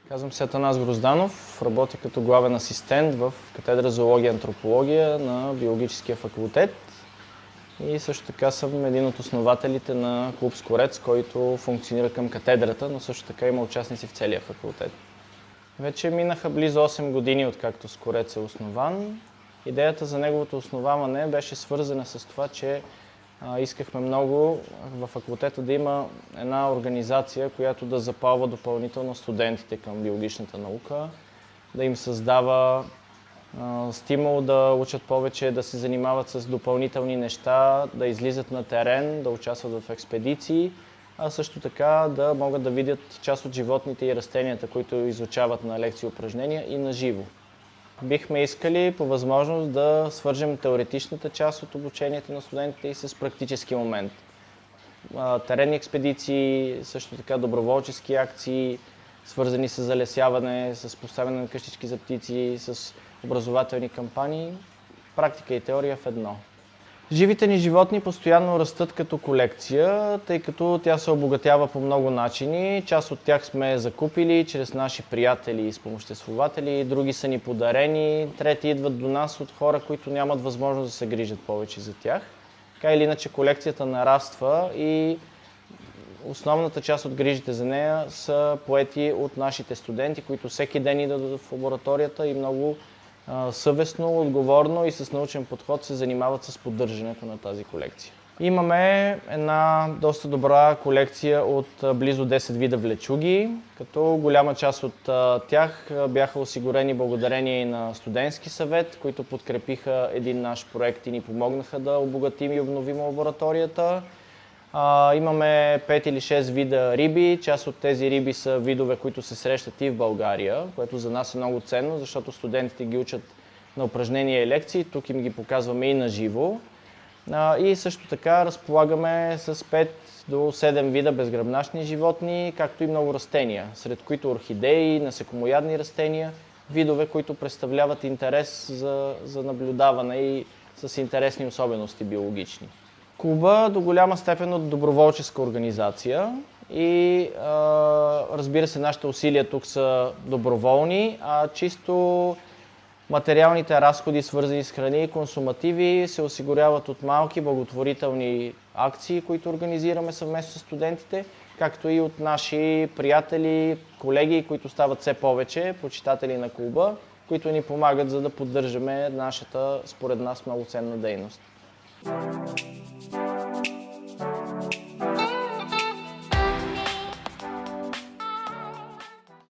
Казвам се Атанас Грозданов, работя като главен асистент в катедра зоология и антропология на биологическия факултет и също така съм един от основателите на клуб Скорец, който функционира към катедрата, но също така има участници в целия факултет. Вече минаха близо 8 години, откакто Скорец е основан. Идеята за неговото основаване беше свързана с това, че искахме много във факултета да има една организация, която да запалва допълнително студентите към биологичната наука, да им създава стимул да учат повече, да се занимават с допълнителни неща, да излизат на терен, да участват в експедиции, а също така да могат да видят част от животните и растенията, които изучават на лекции и упражнения и на живо. Бихме искали по възможност да свържем теоретичната част от обучението на студентите и с практически момент. Теренни експедиции, също така доброволчески акции, свързани с залесяване, с поставяне на къщички за птици, с образователни кампании, практика и теория в едно. Живите ни животни постоянно растат като колекция, тъй като тя се обогатява по много начини. Част от тях сме закупили чрез наши приятели и спомоществователи, други са ни подарени, трети идват до нас от хора, които нямат възможност да се грижат повече за тях. Така или иначе колекцията нараства и основната част от грижите за нея са поети от нашите студенти, които всеки ден идват в лабораторията и много съвестно, отговорно и с научен подход се занимават с поддържането на тази колекция. Имаме една доста добра колекция от близо 10 вида влечуги, като голяма част от тях бяха осигурени благодарение и на студентски съвет, които подкрепиха един наш проект и ни помогнаха да обогатим и обновим лабораторията. Имаме 5 или 6 вида риби. Част от тези риби са видове, които се срещат и в България, което за нас е много ценно, защото студентите ги учат на упражнения и лекции. Тук им ги показваме и на живо. И също така разполагаме с 5 до 7 вида безгръбначни животни, както и много растения, сред които орхидеи, насекомоядни растения, видове, които представляват интерес за наблюдаване и с интересни особености биологични. Клуба до голяма степен от доброволческа организация и разбира се, нашите усилия тук са доброволни, а чисто материалните разходи, свързани с храни и консумативи, се осигуряват от малки благотворителни акции, които организираме съвместно с студентите, както и от наши приятели, колеги, които стават все повече, почитатели на клуба, които ни помагат, за да поддържаме нашата, според нас, много ценна дейност.